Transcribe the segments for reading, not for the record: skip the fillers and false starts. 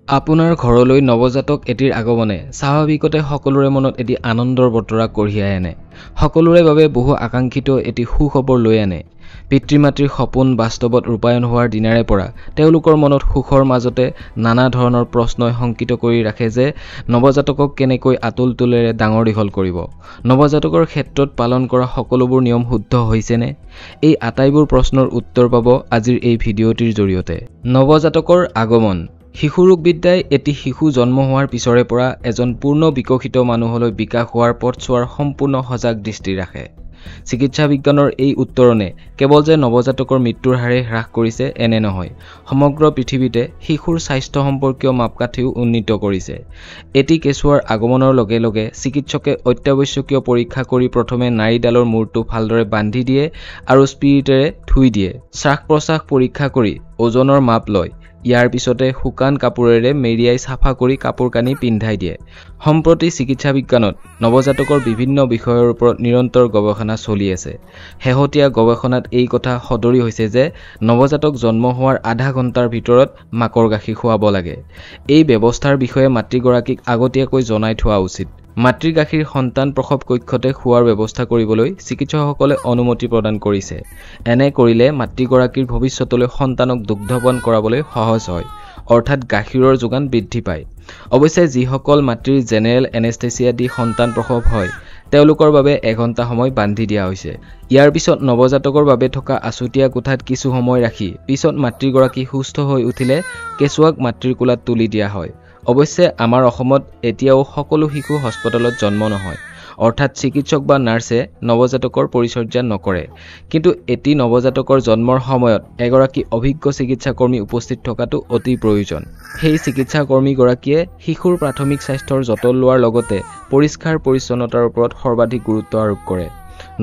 আপোনাৰ ঘৰলৈ নৱজাতক এটিৰ আগমনে স্বাভাৱিকতে সকলোৰে মনত এটি আনন্দৰ বতৰা কঢ়িয়াই আনে। সকলোৰে বাবে বহু আকাংক্ষিত এটি সুখবৰ লৈ আনে। পিতৃ-মাতৃৰ সপোন বাস্তৱত ৰূপায়ণ হোৱাৰ দিনাৰে পৰা তেওঁলোকৰ মনত সুখৰ মাজতে নানা ধৰণৰ প্ৰশ্নই শংকিত কৰি ৰাখে যে নৱজাতকক কেনেকৈ আতুল-তুলেৰে ডাঙৰ দীঘল কৰিব। নৱজাতকৰ ক্ষেত্ৰত পালন কৰা সকলোবোৰ নিয়ম শুদ্ধ হৈছেনে? এই আটাইবোৰ প্ৰশ্নৰ উত্তৰ পাব আজিৰ এই ভিডিঅ'টিৰ জৰিয়তে। নৱজাতকৰ আগমন। শিশুৰোগবিদ্যাই এটি শিশু জন্ম হোৱাৰ পিছৰে পৰা এজন পূৰ্ণ বিকশিত মানুহলৈ বিকাশ হোৱাৰ পথছোৱাৰ সম্পূৰ্ণ সজাগ দৃষ্টি ৰাখে। চিকিৎসা বিজ্ঞানৰ এই উত্তৰণে কেৱল যে নৱজাতকৰ মৃত্যুৰ হাৰে হ্ৰাস কৰিছে এনে নহয়, সমগ্ৰ পৃথিৱীতে শিশুৰ স্বাস্থ্য সম্পৰ্কীয় মাপকাঠিও উন্নীত কৰিছে। এটি কেঁচুৱাৰ আগমনৰ লগে লগে চিকিৎসকে অত্যাৱশ্যকীয় পৰীক্ষা কৰি প্ৰথমে নাড়ীডালৰ মূৰটো ভালদৰে বান্ধি দিয়ে আৰু স্পিৰিটেৰে ধুই দিয়ে। শ্বাস-প্ৰশ্বাস পৰীক্ষা কৰি ওজনৰ মাপ লয়। ইয়াৰ পিছতে শুকান কাপোৰেৰে মেৰিয়াই চাফা কৰি কাপোৰ কানি পিন্ধাই দিয়ে। সম্প্ৰতি চিকিৎসা বিজ্ঞানত নৱজাতকৰ বিভিন্ন বিষয়ৰ ওপৰত নিৰন্তৰ গৱেষণা চলি আছে। শেহতীয়া গৱেষণাত এই কথা সদৰি হৈছে যে নৱজাতক জন্ম হোৱাৰ আধা ঘণ্টাৰ ভিতৰত মাকৰ গাখীৰ খুৱাব লাগে। এই ব্যৱস্থাৰ বিষয়ে মাতৃগৰাকীক আগতীয়াকৈ জনাই থোৱা উচিত। মাতৃৰ গাখীৰ সন্তান প্ৰসৱ কক্ষতে খোৱাৰ ব্যৱস্থা কৰিবলৈ চিকিৎসকসকলে অনুমতি প্ৰদান কৰিছে। এনে কৰিলে মাতৃগৰাকীৰ ভৱিষ্যতলৈ সন্তানক দুগ্ধপান কৰাবলৈ সহজ হয়, অৰ্থাৎ গাখীৰৰ যোগান বৃদ্ধি পায়। অৱশ্যে যিসকল মাতৃৰ জেনেৰেল এনেস্থেচিয়া দি সন্তান প্ৰসৱ হয় তেওঁলোকৰ বাবে এঘণ্টা সময় বান্ধি দিয়া হৈছে। ইয়াৰ পিছত নৱজাতকৰ বাবে থকা আছুতীয়া কোঠাত কিছু সময় ৰাখি পিছত মাতৃগৰাকী সুস্থ হৈ উঠিলে কেঁচুৱাক মাতৃৰ কোলাত তুলি দিয়া হয়। অৱশ্যে আমাৰ অসমত এতিয়াও সকলো শিশু হস্পিটেলত জন্ম নহয়, অৰ্থাৎ চিকিৎসক বা নাৰ্ছে নৱজাতকৰ পৰিচৰ্যা নকৰে। কিন্তু এটি নৱজাতকৰ জন্মৰ সময়ত এগৰাকী অভিজ্ঞ চিকিৎসাকৰ্মী উপস্থিত থকাটো অতি প্ৰয়োজন। সেই চিকিৎসাকৰ্মীগৰাকীয়ে শিশুৰ প্ৰাথমিক স্বাস্থ্যৰ যতন লোৱাৰ লগতে পৰিষ্কাৰ পৰিচ্ছন্নতাৰ ওপৰত সৰ্বাধিক গুৰুত্ব আৰোপ কৰে।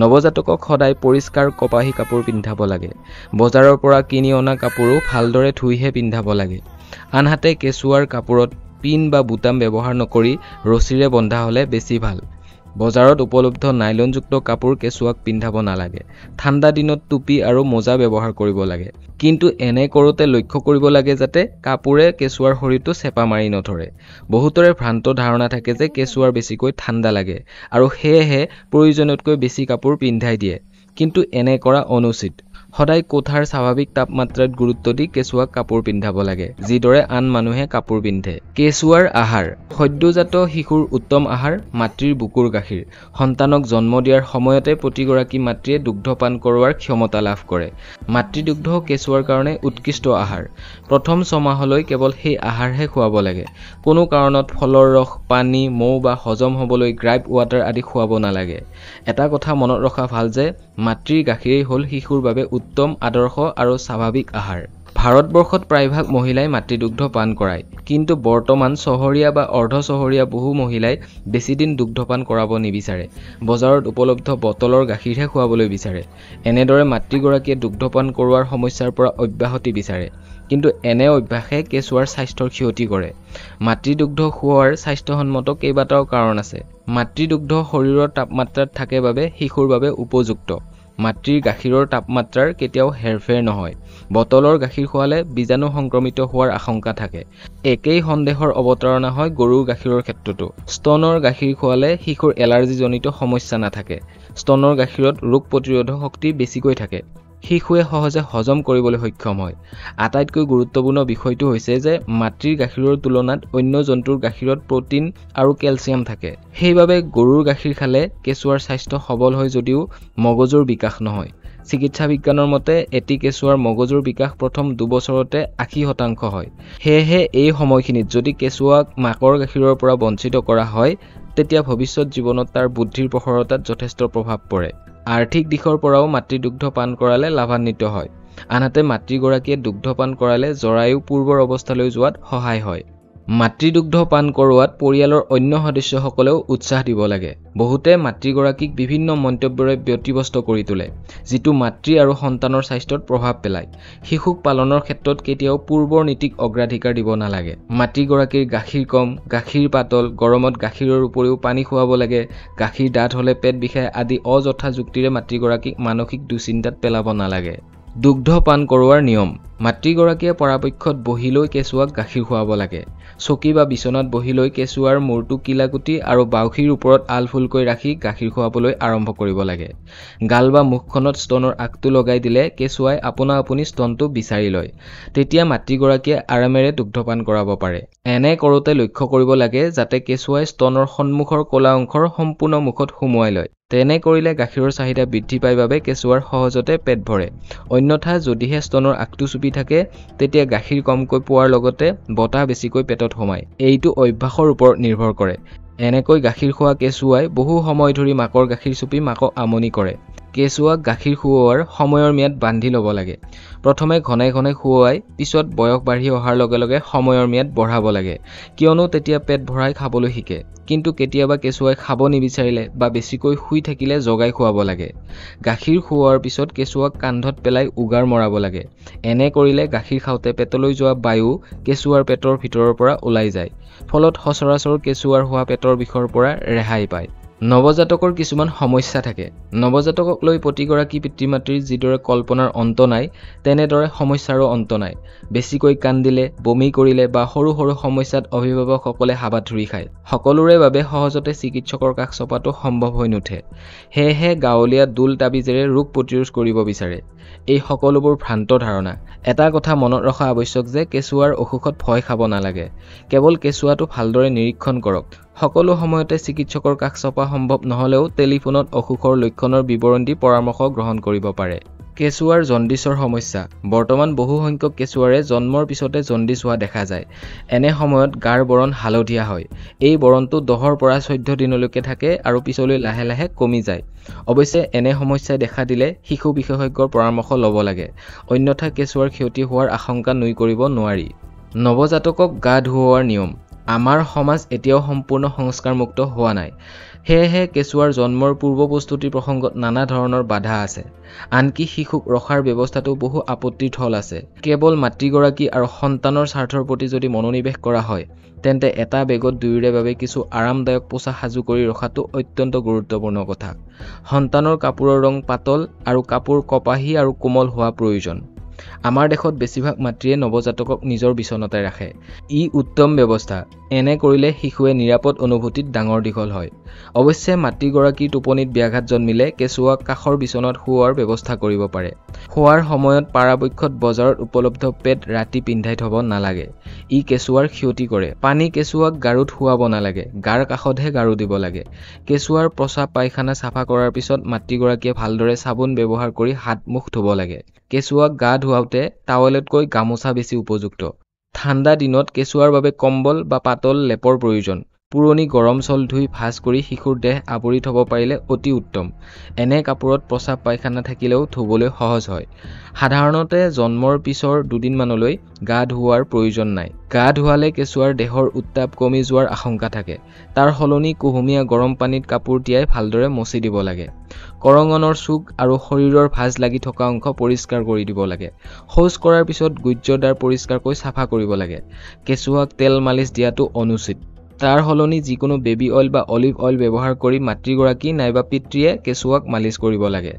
নৱজাতকক সদায় পৰিষ্কাৰ কপাহী কাপোৰ পিন্ধাব লাগে। বজাৰৰ পৰা কিনি অনা কাপোৰো ভালদৰে ধুইহে পিন্ধাব লাগে। আনহাতে কেঁচুৱাৰ কাপোৰত পিন বা বুটাম ব্যৱহাৰ নকৰি ৰছীৰে বন্ধা হ'লে বেছি ভাল। বজাৰত উপলব্ধ নাইলনযুক্ত কাপোৰ কেঁচুৱাক পিন্ধাব নালাগে। ঠাণ্ডা দিনত টুপি আৰু মোজা ব্যৱহাৰ কৰিব লাগে। কিন্তু এনে কৰোঁতে লক্ষ্য কৰিব লাগে যাতে কাপোৰে কেঁচুৱাৰ শৰীৰটো চেপা মাৰি নধৰে। বহুতৰে ভ্ৰান্ত ধাৰণা থাকে যে কেঁচুৱাৰ বেছিকৈ ঠাণ্ডা লাগে আৰু সেয়েহে প্ৰয়োজনতকৈ বেছি কাপোৰ পিন্ধাই দিয়ে, কিন্তু এনে কৰা অনুচিত। সদায় কোঠাৰ স্বাভাৱিক তাপমাত্ৰাত গুৰুত্ব দি কেঁচুৱাক কাপোৰ পিন্ধাব লাগে, যিদৰে আন মানুহে কাপোৰ পিন্ধে। কেঁচুৱাৰ আহাৰ। সদ্যজাত শিশুৰ উত্তম আহাৰ মাতৃৰ বুকুৰ গাখীৰ। সন্তানক জন্ম দিয়াৰ সময়তে প্ৰতিগৰাকী মাতৃয়ে দুগ্ধপান কৰোৱাৰ ক্ষমতা লাভ কৰে। মাতৃদুগ্ধ কেঁচুৱাৰ কাৰণে উৎকৃষ্ট আহাৰ। প্ৰথম 6 মাহলৈ কেৱল সেই আহাৰহে খুৱাব লাগে। কোনো কাৰণত ফলৰ ৰস, পানী, মৌ বা হজম হ'বলৈ গ্ৰাইপ ৱাটাৰ আদি খুৱাব নালাগে। এটা কথা মনত ৰখা ভাল যে মাতৃৰ গাখীৰেই হ'ল শিশুৰ বাবে উত্তম, আদৰ্শ আৰু স্বাভাৱিক আহাৰ। ভাৰতবৰ্ষত প্ৰায়ভাগ মহিলাই মাতৃদুগ্ধ পান কৰায়, কিন্তু বৰ্তমান চহৰীয়া বা অৰ্ধ চহৰীয়া বহু মহিলাই বেছিদিন দুগ্ধপান কৰাব নিবিচাৰে। বজাৰত উপলব্ধ বটলৰ গাখীৰহে খুৱাবলৈ বিচাৰে। এনেদৰে মাতৃগৰাকীয়ে দুগ্ধপান কৰোৱাৰ সমস্যাৰ পৰা অব্যাহতি বিচাৰে। কিন্তু এনে অভ্যাসে কেঁচুৱাৰ স্বাস্থ্যৰ ক্ষতি কৰে। মাতৃদুগ্ধ খোৱাৰ স্বাস্থ্যসন্মত কেইবাটাও কাৰণ আছে। মাতৃদুগ্ধ শৰীৰৰ তাপমাত্ৰাত থাকে বাবে শিশুৰ বাবে উপযুক্ত। মাতৃৰ গাখীৰৰ তাপমাত্ৰাৰ কেতিয়াও হেৰফেৰ নহয়। বটলৰ গাখীৰ খোৱালে বীজাণু সংক্ৰমিত হোৱাৰ আশংকা থাকে। একেই সন্দেহৰ অৱতাৰণা হয় গৰুৰ গাখীৰৰ ক্ষেত্ৰতো। স্তনৰ গাখীৰ খোৱালে শিশুৰ এলাৰ্জিজনিত সমস্যা নাথাকে। স্তনৰ গাখীৰত ৰোগ প্ৰতিৰোধক শক্তি বেছিকৈ থাকে। শিশুৱে সহজে হজম কৰিবলৈ সক্ষম হয়। আটাইতকৈ গুৰুত্বপূৰ্ণ বিষয়টো হৈছে যে মাতৃৰ গাখীৰৰ তুলনাত অন্য জন্তুৰ গাখীৰত প্ৰটিন আৰু কেলছিয়াম থাকে। সেইবাবে গৰুৰ গাখীৰ খালে কেঁচুৱাৰ স্বাস্থ্য সবল হয় যদিও মগজুৰ বিকাশ নহয়। চিকিৎসা বিজ্ঞানৰ মতে এটি কেঁচুৱাৰ মগজুৰ বিকাশ প্ৰথম 2 বছৰতে 80% হয়। সেয়েহে এই সময়খিনিত যদি কেঁচুৱাক মাকৰ গাখীৰৰ পৰা বঞ্চিত কৰা হয় তেতিয়া ভৱিষ্যত জীৱনত তাৰ বুদ্ধিৰ প্ৰখৰতাত যথেষ্ট প্ৰভাৱ পৰে। আৰ্থিক দিশৰ পৰাও মাতৃদুগ্ধ পান কৰালে লাভান্বিত হয়। আনহাতে মাতৃগৰাকীয়ে দুগ্ধপান কৰালে জৰায়ু পূৰ্বৰ অৱস্থালৈ যোৱাত সহায় হয়। মাতৃদুগ্ধ পান কৰোৱাত পৰিয়ালৰ অন্য সদস্যসকলেও উৎসাহ দিব লাগে। বহুতে মাতৃগৰাকীক বিভিন্ন মন্তব্যৰে ব্যতিব্যস্ত কৰি তোলে, যিটো মাতৃ আৰু সন্তানৰ স্বাস্থ্যত প্ৰভাৱ পেলায়। শিশুক পালনৰ ক্ষেত্ৰত কেতিয়াও পূৰ্বৰ নীতিক অগ্ৰাধিকাৰ দিব নালাগে। মাতৃগৰাকীৰ গাখীৰ কম, গাখীৰ পাতল, গৰমত গাখীৰৰ উপৰিও পানী খুৱাব লাগে, গাখীৰ ডাঠ হ'লে পেট বিষায় আদি অযথা যুক্তিৰে মাতৃগৰাকীক মানসিক দুশ্চিন্তাত পেলাব নালাগে। দুগ্ধ পান কৰোৱাৰ নিয়ম মাতৃগৰাকীয়ে পৰাপক্ষত বহি লৈ কেঁচুৱাক গাখীৰ খুৱাব লাগে চকী বা বিছনাত বহি লৈ কেঁচুৱাৰ মূৰটো কিলাকুটি আৰু বাউসীৰ ওপৰত আলফুলকৈ ৰাখি গাখীৰ খুৱাবলৈ আৰম্ভ কৰিব লাগে গাল বা মুখখনত স্তনৰ আগটো লগাই দিলে কেঁচুৱাই আপোনা আপুনি স্তনটো বিচাৰি লয় তেতিয়া মাতৃগৰাকীয়ে আৰামেৰে দুগ্ধপান কৰাব পাৰে এনে কৰোতে লক্ষ্য কৰিব লাগে যাতে কেঁচুৱাই স্তনৰ সন্মুখৰ কলা অংশৰ সম্পূৰ্ণ মুখত সুমুৱাই লয় তেনে কৰিলে গাখীৰৰ চাহিদা বৃদ্ধি পায় বাবে কেঁচুৱাৰ সহজতে পেট ভৰে অন্যথা যদিহে স্তনৰ আগটো চুপি থাকে তেতিয়া গাখীৰ কমকৈ পোৱাৰ লগতে বতাহ বেছিকৈ পেটত সোমায় এইটো অভ্যাসৰ ওপৰত নিৰ্ভৰ কৰে এনেকৈ গাখীৰ খোৱা কেঁচুৱাই বহু সময় ধৰি মাকৰ গাখীৰ চুপি মাকক আমনি কৰে কেঁচুৱাক গাখীৰ খুওৱাৰ সময়ৰ ম্যাদ বান্ধি ল'ব লাগে প্ৰথমে ঘনাই ঘনাই খুওৱাই পিছত বয়স বাঢ়ি অহাৰ লগে লগে সময়ৰ ম্যাদ বঢ়াব লাগে কিয়নো তেতিয়া পেট ভৰাই খাবলৈ শিকে কিন্তু কেতিয়াবা কেঁচুৱাই খাব নিবিচাৰিলে বা বেছিকৈ শুই থাকিলে জগাই খুৱাব লাগে গাখীৰ খুওৱাৰ পিছত কেঁচুৱাক কান্ধত পেলাই উগাৰ মৰাব লাগে এনে কৰিলে গাখীৰ খাওঁতে পেটলৈ যোৱা বায়ু কেঁচুৱাৰ পেটৰ ভিতৰৰ পৰা ওলাই যায় ফলত সচৰাচৰ কেঁচুৱাৰ হোৱা পেটৰ বিষৰ পৰা ৰেহাই পায় নৱজাতকৰ কিছুমান সমস্যা থাকে নৱজাতকক লৈ প্ৰতিগৰাকী পিতৃ-মাতৃৰ যিদৰে কল্পনাৰ অন্ত নাই তেনেদৰে সমস্যাৰো অন্ত নাই বেছিকৈ কান্দিলে বমি কৰিলে বা সৰু সৰু সমস্যাত অভিভাৱকসকলে হাবাথুৰি খায় সকলোৰে বাবে সহজতে চিকিৎসকৰ কাষ চপাটো সম্ভৱ হৈ নুঠে হেহে গাঁৱলীয়া দুল তাবিজেৰে ৰোগ প্ৰতিৰোধ কৰিব বিচাৰে এই সকলোবোৰ ভ্ৰান্ত ধাৰণা এটা কথা মনত ৰখা আৱশ্যক যে কেঁচুৱাৰ অসুখত ভয় খাব নালাগে কেৱল কেঁচুৱাটো ভালদৰে নিৰীক্ষণ কৰক সকলো সময়তে চিকিৎসকৰ কাষ চপা সম্ভৱ নহলেও টেলিফোনত অসুখৰ লক্ষণৰ বিৱৰণ দি পৰামৰ্শ গ্ৰহণ কৰিব পাৰে কেঁচুৱাৰ জণ্ডিছৰ সমস্যা বৰ্তমান বহু সংখ্যক কেঁচুৱাৰে জন্মৰ পিছতে জণ্ডিছ হোৱা দেখা যায় এনে সময়ত গাৰ বৰণ হালধীয়া হয় এই বৰণটো 10 পৰা 14 দিনলৈকে থাকে আৰু পিছলৈ লাহে লাহে কমি যায় অৱশ্যে এনে সমস্যাই দেখা দিলে শিশু বিশেষজ্ঞৰ পৰামৰ্শ ল'ব লাগে অন্যথা কেঁচুৱাৰ ক্ষতি হোৱাৰ আশংকা নুই কৰিব নোৱাৰি নৱজাতকক গা ধুওৱাৰ নিয়ম আমাৰ সমাজ এতিয়াও সম্পূৰ্ণ সংস্কাৰমুক্ত হোৱা নাই হেহে কেঁচুৱাৰ জন্মৰ পূৰ্ব প্ৰস্তুতি প্ৰসংগত নানা ধৰণৰ বাধা আছে আনকি শিশুক ৰখাৰ ব্যৱস্থাটো বহু আপত্তিৰ থল আছে কেৱল মাতৃগৰাকী আৰু সন্তানৰ স্বাৰ্থৰ প্ৰতি যদি মনোনিৱেশ কৰা হয় তেন্তে এটা বেগত দুয়োৰে বাবে কিছু আৰামদায়ক পোছাক সাজু কৰি ৰখাটো অত্যন্ত গুৰুত্বপূৰ্ণ কথা সন্তানৰ কাপোৰৰ ৰং পাতল আৰু কাপোৰ কপাহী আৰু কোমল হোৱা প্ৰয়োজন আমাৰ দেশত বেছিভাগ মাতৃয়ে নৱজাতকক নিজৰ বিচনাতে ৰাখে ই উত্তম ব্যৱস্থা এনে কৰিলে শিশুৱে নিৰাপদ অনুভূতিত ডাঙৰ দীঘল হয় অৱশ্যে মাতৃগৰাকীৰ টোপনিত ব্যাঘাত জন্মিলে কেঁচুৱাক কাষৰ বিচনাত শুৱাৰ ব্যৱস্থা কৰিব পাৰে শুৱাৰ সময়ত পৰাপক্ষত বজাৰত উপলব্ধ পেড ৰাতি পিন্ধাই থব নালাগে ই কেঁচুৱাৰ ক্ষতি কৰে পানী কেঁচুৱাক গাৰুত শুৱাব নালাগে গাৰ কাষতহে গাৰু দিব লাগে কেঁচুৱাৰ প্ৰস্ৰাৱ পায়খানা চাফা কৰাৰ পিছত মাতৃগৰাকীয়ে ভালদৰে চাবোন ব্যৱহাৰ কৰি হাত মুখ ধুব লাগে কেঁচুৱাক গা ধুৱাওঁতে টাৱেলতকৈ গামোচা বেছি উপযুক্ত ঠাণ্ডা দিনত কেঁচুৱাৰ বাবে কম্বল বা পাতল লেপৰ প্ৰয়োজন পুৰণি গৰম চল ধুই ভাঁজ কৰি শিশুৰ দেহ আৱৰি থব পাৰিলে অতি উত্তম এনে কাপোৰত প্ৰস্ৰাৱ পায়খানা থাকিলেও ধুবলৈ সহজ হয় সাধাৰণতে জন্মৰ পিছৰ দুদিনমানলৈ গা ধুওৱাৰ প্ৰয়োজন নাই গা ধুৱালে কেঁচুৱাৰ দেহৰ উত্তাপ কমি যোৱাৰ আশংকা থাকে তাৰ সলনি কুহুমীয়া গৰম পানীত কাপোৰ তিয়াই ভালদৰে মচি দিব লাগে কৰঙনৰ চুক আৰু শৰীৰৰ ভাঁজ লাগি থকা অংশ পৰিষ্কাৰ কৰি দিব লাগে শৌচ কৰাৰ পিছত গুহ্যদ্বাৰ পৰিষ্কাৰকৈ চাফা কৰিব লাগে কেঁচুৱাক তেল মালিচ দিয়াটো অনুচিত তাৰ সলনি যিকোনো বেবী অইল বা অলিভ অইল ব্যৱহাৰ কৰি মাতৃগৰাকী নাইবা পিতৃয়ে কেঁচুৱাক মালিচ কৰিব লাগে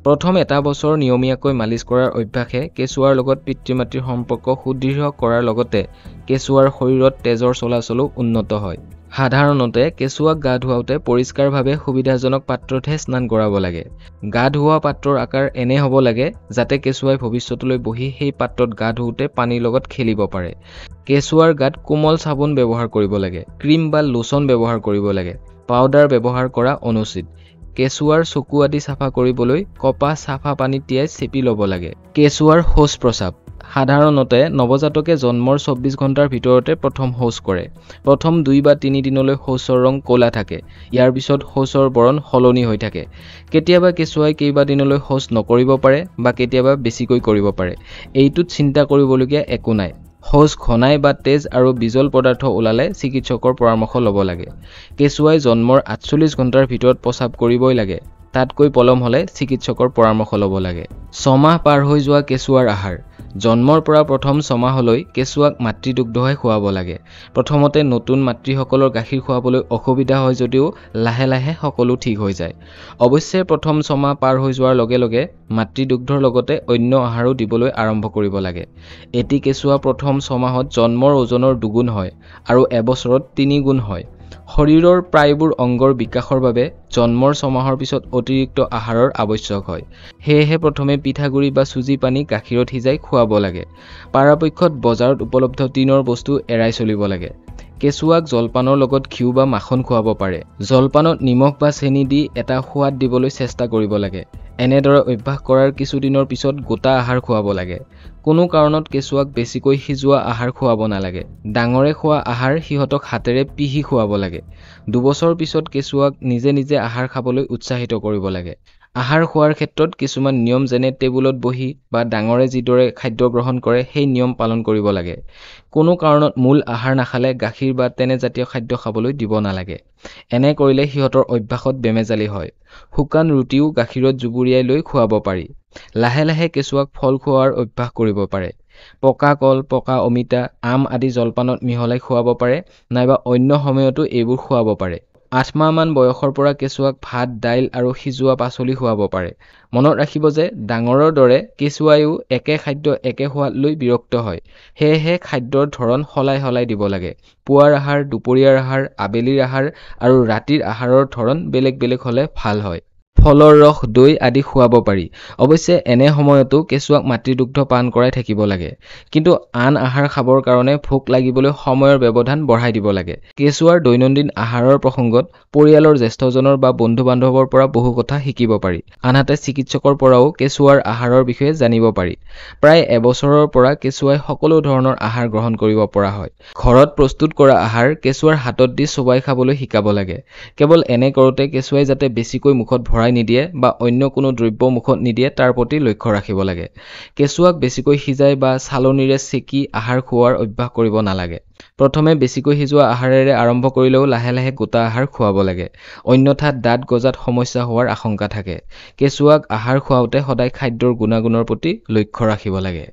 প্ৰথম এটা বছৰ নিয়মীয়াকৈ মালিচ কৰাৰ অভ্যাসে কেঁচুৱাৰ লগত পিতৃ-মাতৃৰ সম্পৰ্ক সুদৃঢ় কৰাৰ লগতে কেঁচুৱাৰ শৰীৰত তেজৰ চলাচলো উন্নত হয় সাধাৰণতে কেঁচুৱাক গা ধুৱাওঁতে পৰিষ্কাৰভাৱে সুবিধাজনক পাত্ৰতহে স্নান কৰাব লাগে গা ধুওৱা পাত্ৰৰ আকাৰ এনে হ'ব লাগে যাতে কেঁচুৱাই ভৱিষ্যতলৈ বহি সেই পাত্ৰত গা ধুওঁতে পানীৰ লগত খেলিব পাৰে কেঁচুৱাৰ গাত কোমল চাবোন ব্যৱহাৰ কৰিব লাগে ক্ৰীম বা লোচন ব্যৱহাৰ কৰিব লাগে পাউডাৰ ব্যৱহাৰ কৰা অনুচিত কেঁচুৱাৰ চকু আদি চাফা কৰিবলৈ কপাহ চাফা পানী তিয়াই চেপি ল'ব লাগে কেঁচুৱাৰ শৌচ প্ৰস্ৰাৱ সাধাৰণতে নৱজাতকে জন্মৰ 24 ঘণ্টাৰ ভিতৰতে প্ৰথম শৌচ কৰে প্ৰথম 2 বা 3 দিনলৈ শৌচৰ ৰং ক'লা থাকে ইয়াৰ পিছত শৌচৰ বৰণ সলনি হৈ থাকে কেতিয়াবা কেঁচুৱাই কেইবা দিনলৈ শৌচ নকৰিব পাৰে বা কেতিয়াবা বেছিকৈ কৰিব পাৰে এইটোত চিন্তা কৰিবলগীয়া একো নাই শৌচ ঘনাই বা তেজ আৰু বিজল পদাৰ্থ ওলালে চিকিৎসকৰ পৰামৰ্শ ল'ব লাগে কেঁচুৱাই জন্মৰ 48 ঘণ্টাৰ ভিতৰত প্ৰস্ৰাৱ কৰিবই লাগে তাতকৈ পলম হ'লে চিকিৎসকৰ পৰামৰ্শ ল'ব লাগে। 6 মাহ পাৰ হৈ যোৱা কেঁচুৱাৰ আহাৰ। জন্মৰ পৰা প্ৰথম 6 মাহলৈ কেঁচুৱাক মাতৃদুগ্ধহে খুৱাব লাগে। প্ৰথমতে নতুন মাতৃসকলৰ গাখীৰ খুৱাবলৈ অসুবিধা হয় যদিও লাহে লাহে সকলো ঠিক হৈ যায়। অৱশ্যে প্ৰথম 6 মাহ পাৰ হৈ যোৱাৰ লগে লগে মাতৃদুগ্ধৰ লগতে অন্য আহাৰো দিবলৈ আৰম্ভ কৰিব লাগে। এটি কেঁচুৱা প্ৰথম 6 মাহত জন্মৰ ওজনৰ 2 গুণ হয় আৰু এবছৰত 3 গুণ হয়। শৰীৰৰ প্ৰায়বোৰ অংগৰ বিকাশৰ বাবে জন্মৰ 6 মাহৰ পিছত অতিৰিক্ত আহাৰৰ আৱশ্যক হয়। সেয়েহে প্ৰথমে পিঠাগুৰি বা চুজি পানী গাখীৰত সিজাই খুৱাব লাগে। পৰাপক্ষত বজাৰত উপলব্ধ টিনৰ বস্তু এৰাই চলিব লাগে। কেঁচুৱাক জলপানৰ লগত ঘিউ বা মাখন খুৱাব পাৰে। জলপানত নিমখ বা চেনি দি এটা সোৱাদ দিবলৈ চেষ্টা কৰিব লাগে। এনেদৰে অভ্যাস কৰাৰ কিছুদিনৰ পিছত গোটা আহাৰ খুৱাব লাগে। কোনো কাৰণত কেঁচুৱাক বেছিকৈ সিজোৱা আহাৰ খুৱাব নালাগে। ডাঙৰে খোৱা আহাৰ সিহঁতক হাতেৰে পিহি খুৱাব লাগে। 2 বছৰ পিছত কেঁচুৱাক নিজে নিজে আহাৰ খাবলৈ উৎসাহিত কৰিব লাগে। আহাৰ খোৱাৰ ক্ষেত্ৰত কিছুমান নিয়ম যেনে টেবুলত বহি বা ডাঙৰে যিদৰে খাদ্য গ্ৰহণ কৰে সেই নিয়ম পালন কৰিব লাগে। কোনো কাৰণত মূল আহাৰ নাখালে গাখীৰ বা তেনেজাতীয় খাদ্য খাবলৈ দিব নালাগে। এনে কৰিলে সিহঁতৰ অভ্যাসত বেমেজালি হয়। শুকান ৰুটিও গাখীৰত জুবুৰিয়াই লৈ খুৱাব পাৰি। লাহে লাহে কেঁচুৱাক ফল খুওৱাৰ অভ্যাস কৰিব পাৰে। পকা কল, পকা অমিতা, আম আদি জলপানত মিহলাই খুৱাব পাৰে নাইবা অন্য সময়তো এইবোৰ খুৱাব পাৰে। 8 মাহমান বয়সৰ পৰা কেঁচুৱাক ভাত, দাইল আৰু সিজোৱা পাচলি খুৱাব পাৰে। মনত ৰাখিব যে ডাঙৰৰ দৰে কেঁচুৱাইও একে খাদ্য একে সোৱাদ লৈ বিৰক্ত হয়। সেয়েহে খাদ্যৰ ধৰণ সলাই সলাই দিব লাগে। পুৱাৰ আহাৰ, দুপৰীয়াৰ আহাৰ, আবেলিৰ আহাৰ আৰু ৰাতিৰ আহাৰৰ ধৰণ বেলেগ বেলেগ হ'লে ভাল হয়। ফলৰ ৰস, দৈ আদি খুৱাব পাৰি। অৱশ্যে এনে সময়তো কেঁচুৱাক মাতৃদুগ্ধ পান কৰাই থাকিব লাগে। কিন্তু আন আহাৰ খাবৰ কাৰণে ভোক লাগিবলৈ সময়ৰ ব্যৱধান বঢ়াই দিব লাগে। কেঁচুৱাৰ দৈনন্দিন আহাৰৰ প্ৰসংগত পৰিয়ালৰ জ্যেষ্ঠজনৰ বা বন্ধু-বান্ধৱৰ পৰা বহু কথা শিকিব পাৰি। আনহাতে চিকিৎসকৰ পৰাও কেঁচুৱাৰ আহাৰৰ বিষয়ে জানিব পাৰি। প্ৰায় এবছৰৰ পৰা কেঁচুৱাই সকলো ধৰণৰ আহাৰ গ্ৰহণ কৰিব পৰা হয়। ঘৰত প্ৰস্তুত কৰা আহাৰ কেঁচুৱাৰ হাতত দি চোবাই খাবলৈ শিকাব লাগে। কেৱল এনে কৰোঁতে কেঁচুৱাই যাতে বেছিকৈ মুখত ভৰাই নিদিয়ে বা অন্য কোনো দ্ৰব্য মুখত নিদিয়ে তাৰ প্ৰতি লক্ষ্য ৰাখিব লাগে। কেঁচুৱাক বেছিকৈ সিজাই বা চালনীৰে চেকি আহাৰ খুওৱাৰ অভ্যাস কৰিব নালাগে। প্ৰথমে বেছিকৈ সিজোৱা আহাৰেৰে আৰম্ভ কৰিলেও লাহে লাহে গোটা আহাৰ খুৱাব লাগে। অন্যথা দাঁত গজাত সমস্যা হোৱাৰ আশংকা থাকে। কেঁচুৱাক আহাৰ খুৱাওঁতে সদায় খাদ্যৰ গুণাগুণৰ প্ৰতি লক্ষ্য ৰাখিব লাগে।